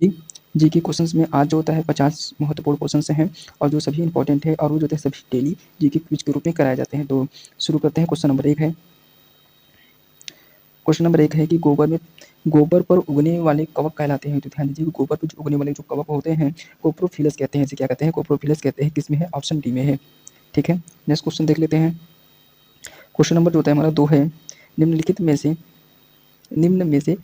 जी, GK questions में आज जो होता है 50 महत्वपूर्ण क्वेश्चंस हैं और जो सभी इंपॉर्टेंट है और वो जो होते हैं सभी डेली जीके क्विज के रूप में कराए जाते हैं। तो शुरू करते हैं। क्वेश्चन नंबर 1 है। क्वेश्चन नंबर 1 है कि गोबर पर उगने वाले कवक कहलाते हैं। तो ध्यान दीजिए, गोबर पर जो उगने वाले जो कवक होते हैं कोप्रोफिलस कहते हैं। इसे क्या कहते हैं? कोप्रोफिलस कहते हैं। किसमें है? ऑप्शन डी में है। ठीक है, नेक्स्ट क्वेश्चन देख लेते हैं। क्वेश्चन नंबर जो होता है हमारा 2 है। निम्न में से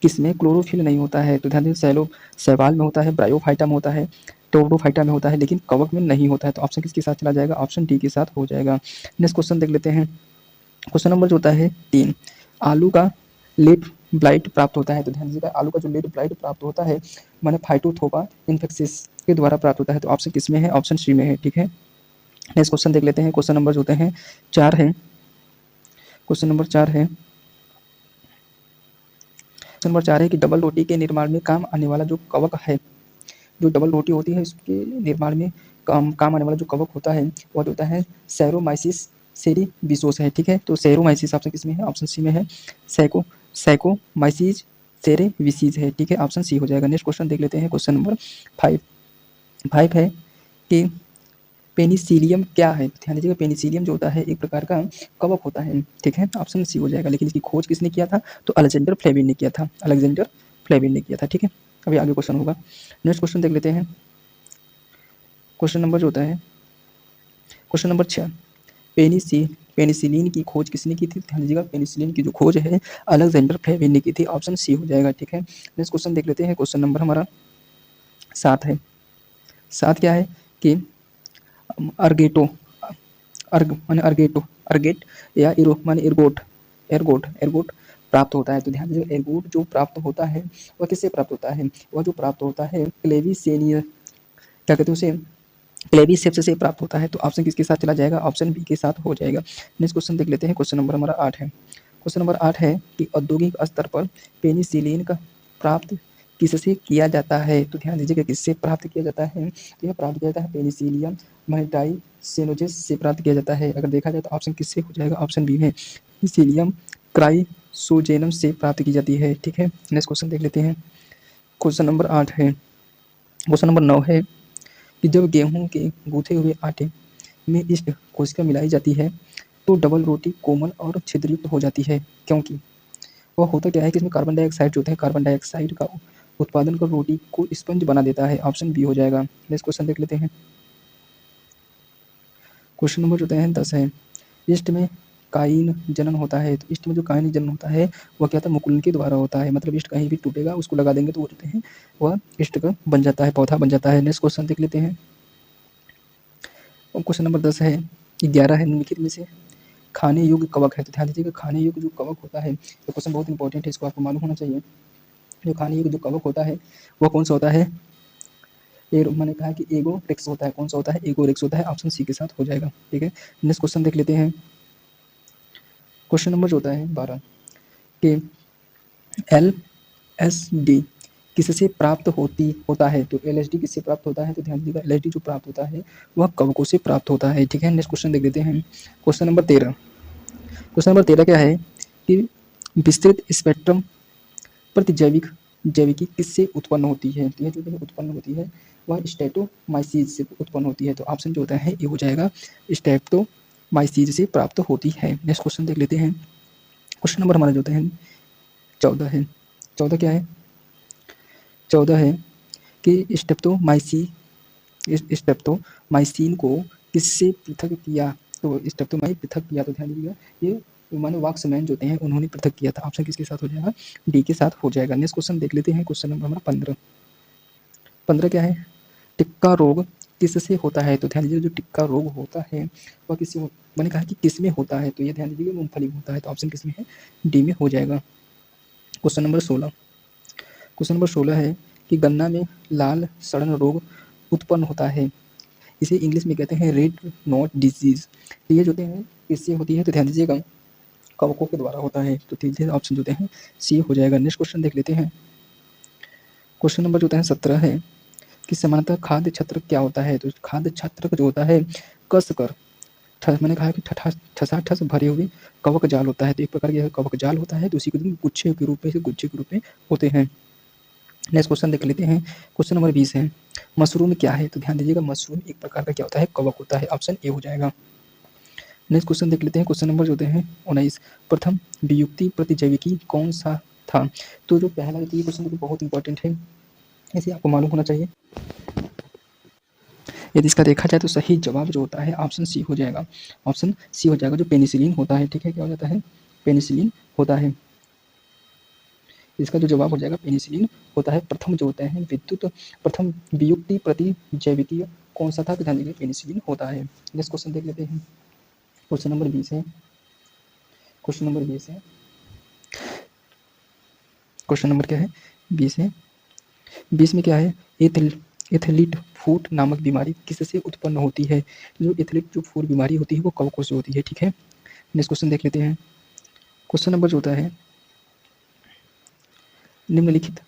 किसमें क्लोरोफिल नहीं होता है? तो ध्यान दीजिए, शैवाल में होता है, ब्रायोफाइटा में होता है, टोडोफाइटा में होता है, लेकिन कवक में नहीं होता है। तो ऑप्शन किसके साथ चला जाएगा? ऑप्शन डी के साथ हो जाएगा। नेक्स्ट क्वेश्चन देख लेते हैं। क्वेश्चन नंबर जो होता है 3, आलू का लेट ब्लाइट प्राप्त होता है। तो ध्यान दीजिएगा, आलू का जो लेट ब्लाइट प्राप्त होता है माने फाइटोथोपा इन्फेक्सिस के द्वारा प्राप्त होता है। तो ऑप्शन किसमें है? ऑप्शन सी में है। ठीक है, नेक्स्ट क्वेश्चन देख लेते हैं। क्वेश्चन नंबर जो होते हैं 4 है। क्वेश्चन नंबर 4 है। क्वेश्चन नंबर 4 है कि डबल रोटी के निर्माण में काम आने वाला जो कवक है, जो डबल रोटी होती है इसके निर्माण में काम आने वाला जो कवक होता है वो होता है सेरोमाइसिस सेरीविसोस है। ठीक है, तो सेरोमाइसिस ऑप्शन किसमें है? ऑप्शन सी में है। सैकोमाइसिस सेरेविसिस है। ठीक है, ऑप्शन सी हो जाएगा। नेक्स्ट क्वेश्चन देख लेते हैं। क्वेश्चन नंबर 5 है कि पेनिसिलियम क्या है? ध्यान दीजिएगा, पेनिसिलियम जो होता है एक प्रकार का कवक होता है। ठीक है, ऑप्शन सी हो जाएगा। लेकिन इसकी खोज किसने किया था? तो अलेक्जेंडर फ्लेमिन ने किया था। अलेक्जेंडर फ्लेमिन ने किया था। ठीक है, अभी आगे क्वेश्चन होगा। नेक्स्ट क्वेश्चन देख लेते हैं। क्वेश्चन नंबर जो होता है क्वेश्चन नंबर 6, पेनिसिलिन की खोज किसने की थी? ध्यान दीजिएगा, पेनिसिलिन की जो खोज है अलेक्जेंडर फ्लेमिन ने की थी। ऑप्शन सी हो जाएगा। ठीक है, नेक्स्ट क्वेश्चन देख लेते हैं। क्वेश्चन नंबर हमारा 7 है। 7 क्या है कि अर्गेटो अर्ग माने अर्गेटो अर्गेट या इरो माने एर्गोट प्राप्त होता है। तो ध्यान दीजिए, एर्गोट जो प्राप्त होता है वह किससे प्राप्त होता है? वह जो प्राप्त होता है क्लेविसेनियर, क्या कहते हैं उसे, क्लेविसेप्स से प्राप्त होता है। तो ऑप्शन किसके साथ चला जाएगा? ऑप्शन बी के साथ हो जाएगा। नेक्स्ट क्वेश्चन देख लेते हैं। क्वेश्चन नंबर हमारा 8 है। क्वेश्चन नंबर 8 है कि औद्योगिक स्तर पर पेनिसिलिन का प्राप्त किससे किया जाता है? तो ध्यान दीजिएगा, किससे प्राप्त किया जाता है? तो यह प्राप्त किया जाता है पेनिसिलियम मल्टाइसेनोजेस से प्राप्त किया जाता है। अगर देखा जाए तो ऑप्शन किससे हो जाएगा? ऑप्शन बी में, पेनिसिलियम क्राइसोजेनम से प्राप्त की जाती है। ठीक है, नेक्स्ट क्वेश्चन देख लेते हैं। क्वेश्चन नंबर 8 है। क्वेश्चन नंबर 9 है कि जब गेहूं के गूथे हुए आटे में ईस्ट कोशिका मिलाई जाती है तो डबल रोटी कोमल और छिद्रयुक्त हो जाती है, क्योंकि वह होता क्या है कि इसमें कार्बन डाइऑक्साइड जो होता है, कार्बन डाइऑक्साइड का उत्पादन कर रोटी को स्पंज बना देता है। ऑप्शन बी हो जाएगा। नेक्स्ट क्वेश्चन देख लेते हैं। क्वेश्चन नंबर जो है 10 है। ईस्ट में काइन जनन होता है। तो ईस्ट में जो काइन जनन होता है वह क्या था? मुकुलन के द्वारा होता है। मतलब ईस्ट कहीं भी टूटेगा उसको लगा देंगे तो वो होते हैं वह ईस्ट का बन जाता है, पौधा बन जाता है। नेक्स्ट क्वेश्चन देख लेते हैं। क्वेश्चन नंबर 10 है कि 11 है निम्नलिखित में से खाने योग्य कवक है। तो ध्यान दीजिएगा, खाने योग्य जो कवक होता है, ये क्वेश्चन बहुत इंपॉर्टेंट है, इसको आपको मालूम होना चाहिए। जो खाने योग्य जो कवक होता है वह कौन सा होता है? मैंने कहा कि एगोरेक्स होता है। कौन सा होता है? एगोरेक्स होता है। ऑप्शन सी के साथ हो जाएगा। ठीक है, नेक्स्ट क्वेश्चन देख लेते हैं। क्वेश्चन नंबर जो होता है 12 कि एल एस डी किससे प्राप्त होता है? तो एल एस डी किससे प्राप्त होता है? तो ध्यान दीजिएगा, एल एस डी जो प्राप्त होता है वह कवकों से प्राप्त होता है। ठीक है, नेक्स्ट क्वेश्चन देख लेते हैं। Question number 13। क्वेश्चन नंबर 13 क्या है कि विस्तृत स्पेक्ट्रम प्रतिजैविक जैविकी किससे उत्पन्न होती है? तो यह जो है उत्पन्न होती है वह स्टेटोमाइसीज से उत्पन्न होती है। तो ऑप्शन जो होता है ये हो जाएगा, स्टेटोमाइसीज से प्राप्त होती है। नेक्स्ट क्वेश्चन देख लेते हैं। क्वेश्चन नंबर हमारा जो होता है 14 है। 14 क्या है? 14 है कि स्टेप्टोमाइसिन को किससे पृथक किया? तो स्टेप्टोमाइसिन पृथक किया। तो ध्यान दीजिएगा, ये मानो वाक्समैन जो होते हैं उन्होंने पृथक किया था। ऑप्शन किसके साथ हो जाएगा? डी के साथ हो जाएगा। नेक्स्ट क्वेश्चन देख लेते हैं। क्वेश्चन नंबर हमारा 15। 15 क्या है? टिक्का रोग किससे होता है? तो ध्यान दीजिए, जो टिक्का रोग होता है वह किससे मैंने कहा कि किस में होता है? तो ये ध्यान दीजिएगा, मूंगफली में होता है। तो ऑप्शन किस में है? डी में हो जाएगा। Question number 16। क्वेश्चन नंबर 16 है कि गन्ना में लाल सड़न रोग उत्पन्न होता है, इसे इंग्लिश में कहते हैं रेड नोट डिजीज। तो ये जो है किससे होती है? तो ध्यान दीजिएगा, कवकों के द्वारा होता है। तो तीसरे ऑप्शन जो है सी हो जाएगा। नेक्स्ट क्वेश्चन देख लेते हैं। क्वेश्चन नंबर जो है 17 है कि सामान्यतः खाद्य छत्र क्या होता है? तो खाद्य छत्र जो होता है कसकर मैंने कहा कि ठसाठस भरे हुए कवक जाल होता है। तो एक प्रकार के कवक जाल होता है, तो उसी को गुच्छे के रूप में होते हैं। नेक्स्ट क्वेश्चन देख लेते हैं। क्वेश्चन नंबर 20 है, मशरूम क्या है? तो ध्यान दीजिएगा, मशरूम एक प्रकार का क्या होता है? कवक होता है। ऑप्शन ए हो जाएगा। नेक्स्ट क्वेश्चन देख लेते हैं। क्वेश्चन नंबर जो होते हैं 19, प्रथम वियुक्ति प्रतिजैविकी कौन सा था? तो जो पहला ये क्वेश्चन तो बहुत इंपॉर्टेंट है, ऐसे आपको मालूम होना चाहिए। यदि इसका देखा जाए तो सही जवाब जो होता है ऑप्शन सी हो जाएगा। ऑप्शन सी हो जाएगा, जो पेनिसिलिन होता है। ठीक है, क्या हो जाता है? पेनिसिलिन होता है। इसका जो जवाब हो जाएगा पेनिसिलिन होता है। प्रथम जो होते हैं विद्युत प्रथम वियुक्ति प्रतिजैविकीय कौन सा था? तो ध्यान दीजिए, पेनिसिलिन होता है। नेक्स्ट क्वेश्चन देख लेते हैं। क्वेश्चन नंबर 20 है। क्वेश्चन नंबर 20 है। क्वेश्चन नंबर क्या है? 20 है। 20 में क्या है? एथलीट फूट नामक बीमारी किससे उत्पन्न होती है? जो एथलीट जो फूट बीमारी होती है वो कवकों से होती है। ठीक है, नेक्स्ट क्वेश्चन देख लेते हैं। क्वेश्चन नंबर जो होता है, निम्नलिखित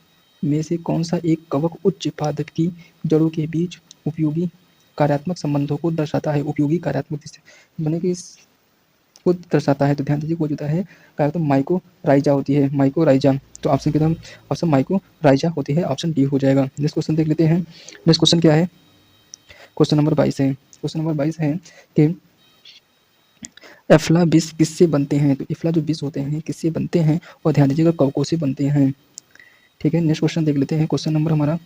में से कौन सा एक कवक उच्च पादप की जड़ों के बीच उपयोगी कार्यात्मक संबंधों को दर्शाता है? उपयोगी कार्यात्मक मैंने कि को दर्शाता है। तो ध्यान दीजिए, वो जो है क्या होता है? माइकोराइजा होती है। माइकोराइजा। तो ऑप्शन कितना? ऑप्शन माइकोराइजा होती है। ऑप्शन डी हो जाएगा। नेक्स्ट क्वेश्चन देख लेते हैं। नेक्स्ट क्वेश्चन क्या है? क्वेश्चन नंबर 22 है। क्वेश्चन नंबर 22 है कि एफ्ला विष किससे बनते हैं? तो एफ्ला जो विष होते हैं किससे बनते हैं? और ध्यान दीजिएगा, कवकों से बनते हैं। ठीक है, नेक्स्ट क्वेश्चन देख लेते हैं। क्वेश्चन नंबर हमारा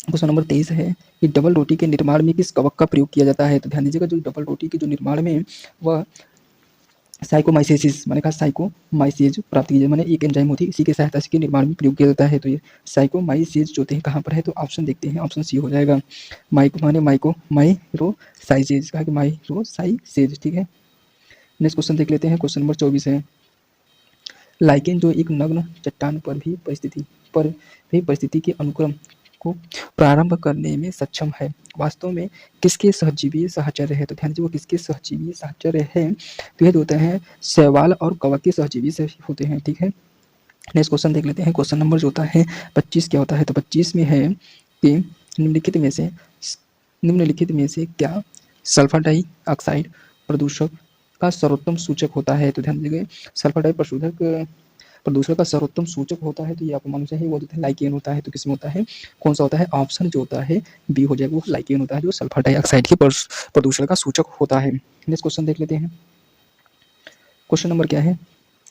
क्वेश्चन नंबर 23 है कि डबल रोटी के निर्माण में किस कवक का प्रयोग किया जाता है? तो ध्यान दीजिएगा, जो डबल रोटी के जो निर्माण में वह साइकोमाइसेसिस, मैंने कहा साइकोमाइसेज प्राप्त की जाए, मैंने एक एंजाइम होती है, इसी की सहायता से के निर्माण में प्रयोग किया जाता है। तो ये साइकोमाइसेज जो होते हैं कहाँ पर है? तो ऑप्शन देखते हैं। ऑप्शन सी हो जाएगा। माइरोसाइजेज, कहा कि माइरोसाइजेज। ठीक है, नेक्स्ट क्वेश्चन देख लेते हैं। क्वेश्चन नंबर 24 है, लाइकेन जो एक नग्न चट्टान पर भी परिस्थिति के अनुक्रम को प्रारंभ करने में सक्षम है, वास्तव में किसके सहजीवी साहचर्य है? तो ध्यान दीजिए, वो किसके सहजीवी साहचर्य है? तो ये होते हैं शैवाल और कवक के सहजीवी से होते हैं। ठीक है, नेक्स्ट क्वेश्चन देख लेते हैं। क्वेश्चन नंबर जो होता है 25 क्या होता है? तो 25 में है कि निम्नलिखित में से क्या सल्फर डाइऑक्साइड प्रदूषक का सर्वोत्तम सूचक होता है? तो ध्यान दीजिए, सल्फर डाई प्रदूषण का सर्वोत्तम सूचक होता है। तो ये आपको मालूम चाहिए, वो जो है लाइकेन होता है। तो किसमें होता है? कौन सा होता है? ऑप्शन जो होता है बी हो जाएगा, वो लाइकेन होता है, जो सल्फर डाइऑक्साइड के प्रदूषण का सूचक होता है। नेक्स्ट क्वेश्चन देख लेते हैं। क्वेश्चन नंबर क्या है?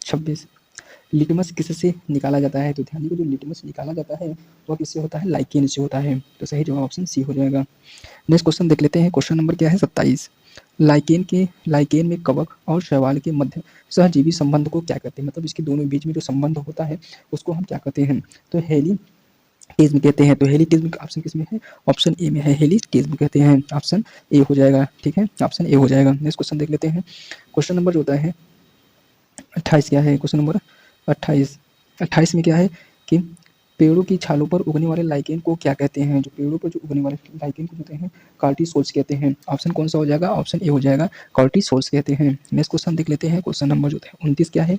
26, लिटमस किससे निकाला जाता है? तो ध्यान दीजिए, जो लिटमस निकाला जाता है वह किससे होता है? लाइकेन से होता है। तो सही जवाब ऑप्शन सी हो जाएगा। नेक्स्ट क्वेश्चन देख लेते हैं। क्वेश्चन नंबर क्या है? 27, लाइकेन में कवक और शैवाल के मध्य सहजीवी संबंध को क्या कहते हैं? मतलब इसके दोनों बीच में जो संबंध होता है उसको हम क्या कहते हैं? तो हेलीटिज्म कहते हैं। तो हेलीटिज्म का ऑप्शन किसमें है? ऑप्शन ए में है, हेलीटिज्म कहते हैं। ऑप्शन ए हो जाएगा। ठीक है, ऑप्शन ए हो जाएगा। नेक्स्ट क्वेश्चन देख लेते हैं। क्वेश्चन नंबर जो होता है 28 क्या है? क्वेश्चन नंबर 28 में क्या है कि पेड़ों की छालों पर उगने वाले लाइकेन को क्या कहते हैं? जो पेड़ों पर जो उगने वाले लाइकेन को होते हैं कार्टिसोल्स कहते हैं। ऑप्शन कौन सा हो जाएगा? ऑप्शन ए हो जाएगा, कार्टिसोल्स कहते हैं। नेक्स्ट क्वेश्चन देख लेते हैं। क्वेश्चन नंबर जो है 29 क्या है?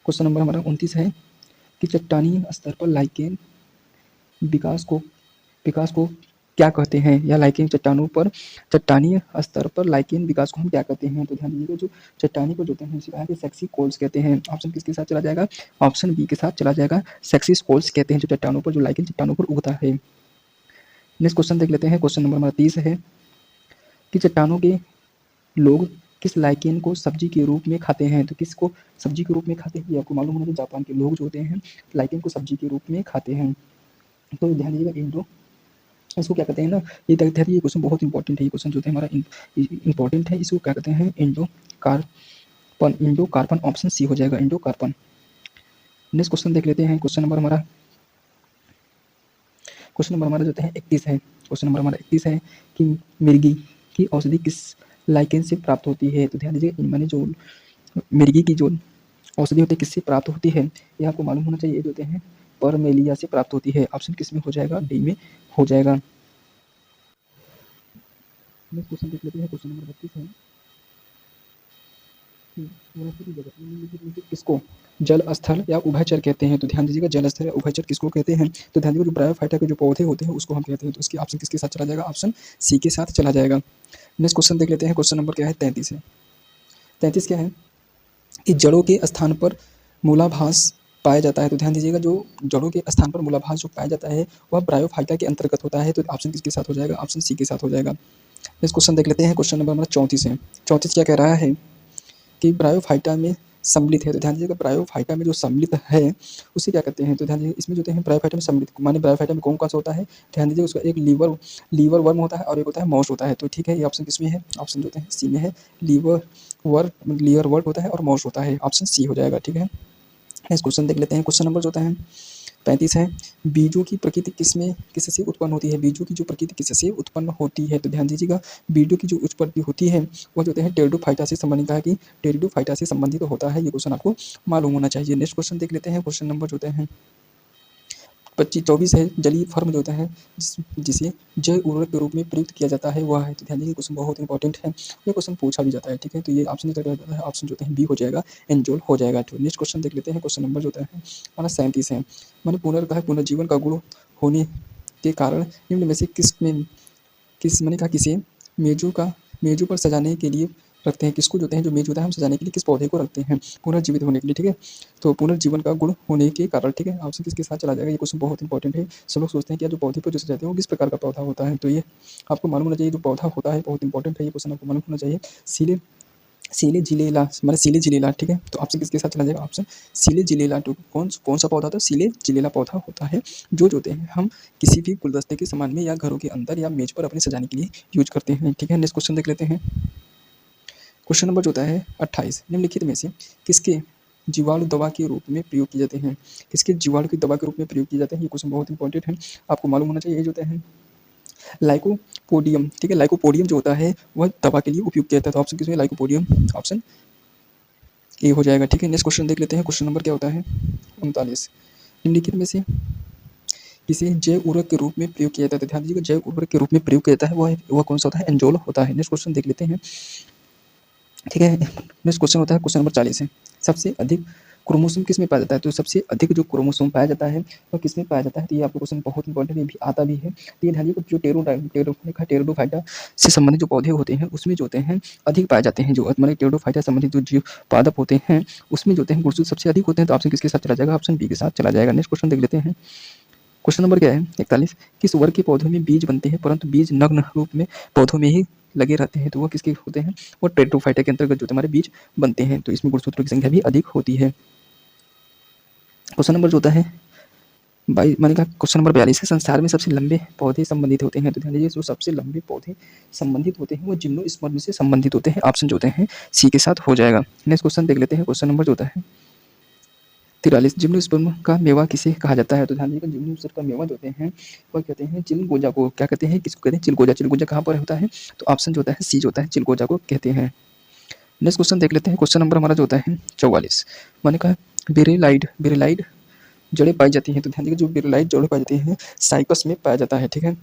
क्वेश्चन नंबर हमारा 29 है कि चट्टानी स्तर पर लाइकेन विकास को क्या कहते हैं? या लाइकेन चट्टानी स्तर पर लाइकेन विकास को हम क्या कहते हैं? तो ध्यान दीजिएगा, जो चट्टानी को जो होते हैं उसे कहा कि सेक्सी कोल्स कहते हैं। ऑप्शन किसके साथ चला जाएगा? ऑप्शन बी के साथ चला जाएगा, सेक्सी कोल्स कहते हैं, जो चट्टानों पर जो लाइकेन चट्टानों पर उगता है। नेक्स्ट क्वेश्चन देख लेते हैं। क्वेश्चन नंबर हमारा 30 है कि चट्टानों के लोग किस लाइकेन को सब्जी के रूप में खाते हैं? तो किसको सब्जी के रूप में खाते हैं ये आपको मालूम होना चाहिए। जापान के लोग जो होते हैं लाइकेन को सब्जी के रूप में खाते हैं। तो ध्यान दीजिएगा, इसको क्या कहते हैं ना, ये क्वेश्चन बहुत इंपॉर्टेंट है। ये क्वेश्चन जो है हमारा इंपॉर्टेंट है। इसको क्या कहते हैं? Indo carbon. ऑप्शन सी हो जाएगा, इंडो कार्बन। नेक्स्ट क्वेश्चन देख लेते हैं। क्वेश्चन नंबर हमारा जो है 31 है। क्वेश्चन नंबर हमारा 31 है कि मिर्गी की औषधि किस लाइकेन से प्राप्त होती है? तो ध्यान दीजिए, मैंने जो मिर्गी की जो औषधि होती है किससे प्राप्त होती है ये आपको मालूम होना चाहिए। जो होते हैं परमेलिया से प्राप्त होती है। ऑप्शन किस में हो जाएगा? डी में हो जाएगा। नेक्स्ट क्वेश्चन देख लेते हैं। क्वेश्चन नंबर 32 है वनस्पति जगत में निम्नलिखित में से किसको जल स्थल या उभयचर कहते हैं? तो ध्यान दीजिएगा, जल स्थल या उभयचर किसको कहते हैं? तो ध्यान दीजिएगा, जो ब्रायोफाइटा के जो पौधे होते हैं उसको हम कहते हैं। तो इसकी ऑप्शन किसके साथ चला जाएगा? ऑप्शन सी के साथ चला जाएगा। नेक्स्ट क्वेश्चन देख लेते हैं। क्वेश्चन नंबर क्या है? 33 है। 33 क्या है कि जड़ों के स्थान पर मूलाभास पाया जाता है? तो ध्यान दीजिएगा, जो जड़ों के स्थान पर मूलाभास जो पाया जाता है वह ब्रायोफाइटा के अंतर्गत होता है। तो ऑप्शन किसके साथ हो जाएगा? ऑप्शन सी के साथ हो जाएगा। नेक्स्ट क्वेश्चन देख लेते हैं। क्वेश्चन नंबर हमारा 34 है। 34 क्या कह रहा है कि ब्रायोफाइटा में सम्मिलित है। तो ध्यान दीजिएगा, ब्रायोफाइटा में जो सम्मिलित है उसे क्या कहते हैं? तो ध्यान दीजिए, इसमें जो है ब्रायोफाइटा में सम्मिलित माने ब्रायोफाइटा में कौन कौन सा होता है? ध्यान दीजिए, उसका एक लीवर वर्म होता है और एक होता है माउस होता है। तो ठीक है, ये ऑप्शन किसमें है? ऑप्शन जो है सी में है। लीवर वर्म होता है और माउस होता है। ऑप्शन सी हो जाएगा। ठीक है, नेक्स्ट क्वेश्चन देख लेते हैं। क्वेश्चन नंबर जो होता है 35 है। बीजों की प्रकृति किससे उत्पन्न होती है? बीजों की जो प्रकृति किससे उत्पन्न होती है? तो ध्यान दीजिएगा, बीजों की जो उत्पत्ति होती है वह जो है टेरिडोफाइटा से संबंधित है कि टेरिडोफाइटा से संबंधित होता है। ये क्वेश्चन आपको मालूम होना चाहिए। नेक्स्ट क्वेश्चन देख लेते हैं। क्वेश्चन नंबर जो होते हैं 24 है। जलीय फर्म जो होता है जिसे जैव उर्वरक के रूप में प्रयुक्त किया जाता है वह है। तो ध्यान दीजिए, क्वेश्चन बहुत इंपॉर्टेंट है, ये क्वेश्चन पूछा भी जाता है। ठीक है, तो ये ऑप्शन क्या जाता है? ऑप्शन जो है बी हो जाएगा, एंजोल हो जाएगा। तो नेक्स्ट क्वेश्चन देख लेते हैं। क्वेश्चन नंबर जो होता है हमारा 37 है। मैंने पुनर्जीवन का गुण होने के कारण निम्न में से मैंने कहा किसे मेजों पर सजाने के लिए रखते हैं? किसको जो है जो मेज होता है हम सजाने के लिए किस पौधे को रखते हैं पुनर्जीवित होने के लिए? ठीक है, तो पुनर्जीवन का गुण होने के कारण। ठीक है, ऑप्शन किसके साथ चला जाएगा? ये क्वेश्चन बहुत इंपॉर्टेंट है। सब लोग सोचते हैं कि जो पौधे पर जो सजाते हैं वो किस प्रकार का पौधा होता है, तो ये आपको मालूम होना चाहिए। जो पौधा होता है बहुत इंपॉर्टेंट है, ये क्वेश्चन आपको मालूम होना चाहिए। सीले सीले जिलेला मैंने सीले जिलेला। ठीक है, तो ऑप्शन किसके साथ चला जाएगा? ऑप्शन सीले जिलेला। तो कौन सा पौधा होता है? सीले जिलेला पौधा होता है, जो होते हैं हम किसी भी गुलदस्ते के सामान में या घरों के अंदर या मेज पर अपने सजाने के लिए यूज करते हैं। ठीक है, नेक्स्ट क्वेश्चन देख लेते हैं। क्वेश्चन नंबर जो होता है 28, निम्नलिखित में से किसके जीवाणु दवा के रूप में प्रयोग किए जाते हैं? किसके जीवाणु की दवा के रूप में प्रयोग किए जाते हैं? ये क्वेश्चन बहुत इंपॉर्टेंट है, आपको मालूम होना चाहिए। ये जो होता है लाइकोपोडियम। ठीक है, लाइकोपोडियम जो होता है वह दवा के लिए उपयोग किया जाता है। तो ऑप्शन किसमें? लाइकोपोडियम, ऑप्शन ए हो जाएगा। ठीक है, नेक्स्ट क्वेश्चन देख लेते हैं। क्वेश्चन नंबर क्या होता है 39, निम्नलिखित में से किसे जैव उर्वरक के रूप में प्रयोग किया जाता है? ध्यान दीजिएगा, जैव उर्वरक के रूप में प्रयोग किया जाता है वह कौन सा होता है? एंजोल होता है। नेक्स्ट क्वेश्चन देख लेते हैं। ठीक है, नेक्स्ट क्वेश्चन होता है क्वेश्चन नंबर 40 है। सबसे अधिक क्रोमोसोम किस में पाया जाता है? तो सबसे अधिक जो क्रोमोसोम पाया जाता है वह किस में पाया जाता है? तो ये आपको क्वेश्चन बहुत इंपॉर्टेंट है, भी आता भी है। तो ये ध्यान दीजिए, जो टेरिडोफाइटा से संबंधित जो पौधे होते हैं उसमें जो होते हैं अधिक पाए जाते हैं। जो मतलब टेरिडोफाइटा से संबंधित जो जीव पादप होते हैं उसमें जो होते हैं गुणसूत्र सबसे अधिक होते हैं। तो ऑप्शन किसके साथ चला जाएगा? ऑप्शन बी के साथ चला जाएगा। नेक्स्ट क्वेश्चन देख लेते हैं। क्वेश्चन नंबर क्या है 41, किस वर्ग के पौधों में बीज बनते हैं परंतु बीज नग्न रूप में पौधों में ही लगे रहते हैं? तो वो किसके होते हैं? वो टेरिडोफाइटा के अंतर्गत जो हमारे बीज बनते हैं। तो इसमें गुणसूत्रों की संख्या भी अधिक होती है। क्वेश्चन नंबर जो होता है मैंने कहा क्वेश्चन नंबर 42 है। संसार में सबसे लंबे पौधे संबंधित होते हैं? तो ध्यान दीजिए, जो सबसे लंबे पौधे संबंधित होते हैं वो जिम्नोस्पर्म से संबंधित होते हैं। ऑप्शन जो होते हैं सी के साथ हो जाएगा। नेक्स्ट क्वेश्चन देख लेते हैं। क्वेश्चन नंबर जो होता है 43, जिम्नोस्पर्म का मेवा किसे कहा जाता है? तो ध्यान दीजिएगा, जिम्नोस्पर्म का मेवा जो होते हैं वह कहते हैं चिलगोजा को। क्या कहते हैं? किसको कहते हैं? चिलगोजा। चिलगोजा कहाँ पर होता है? तो ऑप्शन जो होता है सी जो होता है चिलगोजा को कहते हैं। नेक्स्ट क्वेश्चन देख लेते हैं। क्वेश्चन नंबर हमारा जो होता है 44, मैंने कहा बेरेलाइड जड़ें पाई जाती हैं? तो ध्यान दीजिए, जो बेरेलाइड जड़ें पाई जाती हैं साइकस में पाया जाता है। ठीक है,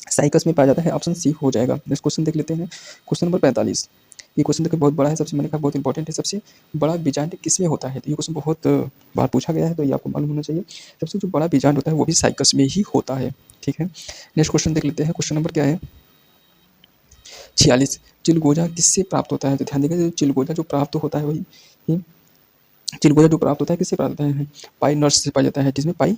साइकस में पाया जाता है, ऑप्शन सी हो जाएगा। नेक्स्ट क्वेश्चन देख लेते हैं। क्वेश्चन नंबर 45, ये क्वेश्चन देखिए बहुत बड़ा है, सबसे मैंने कहा बहुत इंपॉर्टेंट है। सबसे बड़ा बीजांड किसमें होता है? तो ये क्वेश्चन बहुत बार पूछा गया है, तो ये आपको मालूम होना चाहिए। सबसे जो बड़ा बीजांड होता है वो भी साइकस में ही होता है। ठीक है, नेक्स्ट क्वेश्चन देख लेते हैं। क्वेश्चन नंबर क्या है 46, चिलगोजा किससे प्राप्त होता है? तो ध्यान देगा, चिलगोजा जो प्राप्त होता है वही चिलगोजा जो प्राप्त होता है किससे प्राप्त होता है? पाई नट्स से पाया जाता है। जिसमें पाई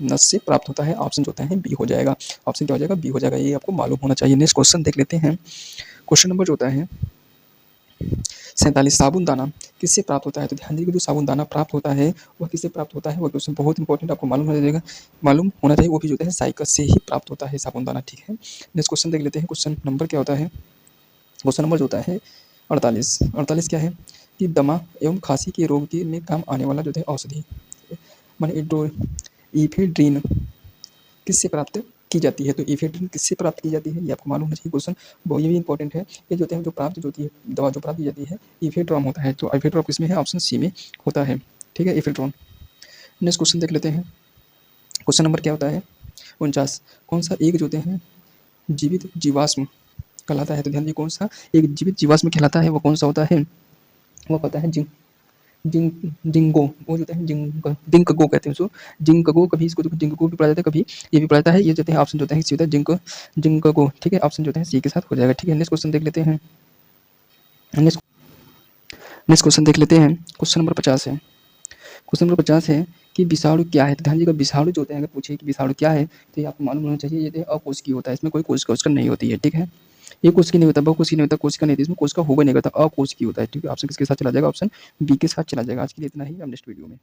नट्स से प्राप्त होता है। ऑप्शन जो होता है बी हो जाएगा। ऑप्शन क्या हो जाएगा? बी हो जाएगा, ये आपको मालूम होना चाहिए। नेक्स्ट क्वेश्चन देख लेते हैं। क्वेश्चन नंबर जो होता है 47, साबुन दाना किससे प्राप्त होता है? तो ध्यान दीजिए, जो साबुन दाना प्राप्त होता है वह किससे प्राप्त होता है? वह क्वेश्चन बहुत इंपॉर्टेंट, आपको मालूम होना चाहिए। वो भी जो है साइकस से ही प्राप्त होता है साबुन दाना। ठीक है, नेक्स्ट क्वेश्चन देख लेते हैं। क्वेश्चन नंबर क्या होता है? क्वेश्चन नंबर जो होता है 48 क्या है कि दमा एवं खांसी के रोग के में काम आने वाला जो है औषधि माने इफेड्रीन किससे प्राप्त की जाती है? तो इफेड्रीन किससे प्राप्त की जाती है ये आपको मालूम होना चाहिए। क्वेश्चन ये भी इंपॉर्टेंट है। ये जो होते हैं जो प्राप्त जो होती है दवा जो प्राप्त की जाती है इफेड्रॉन होता है। तो इफेड्रॉन किसमें है? ऑप्शन सी में होता है। ठीक है, इफेड्रॉन। नेक्स्ट क्वेश्चन देख लेते हैं। क्वेश्चन नंबर क्या होता है 49, कौन सा एक जो होते हैं जीवित जीवाश्म कहलाता है? तो ध्यान दीजिए, कौन सा एक जीवित जीवाश्म कहलाता है? वो कौन सा होता है? वो पता है जिंगो, वो जो है जिंकगो कहते हैं उसको। जिंकगो, कभी इसको जिंकगो भी पढ़ा जाता है, कभी ये भी पढ़ा जाता है। ये जो है ऑप्शन जो है सी होता है जिंकगो। ठीक है, ऑप्शन जो है सी के साथ हो जाएगा। ठीक है, नेक्स्ट क्वेश्चन देख लेते हैं। नेक्स्ट क्वेश्चन देख लेते हैं। क्वेश्चन नंबर 50 है। क्वेश्चन नंबर 50 है कि विषाणु क्या है? तो ध्यान दीजिएगा, विषाणु जो होते हैं अगर पूछे कि विषाणु क्या है, तो ये आपको मालूम होना चाहिए, ये अकोशिकीय होता है, इसमें कोई कोशिका नहीं होती है, ठीक है? ये कोशिकीय नहीं होता, बहुकोशिकीय नहीं होता, कोशिका नहीं होती, इसमें कोशिका होगा नहीं करता, अकोशिकीय होता है, ठीक है? ऑप्शन किसके साथ चला जाएगा? ऑप्शन बी के साथ चला जाएगा। आज के लिए इतना ही, अब नेक्स्ट वीडियो में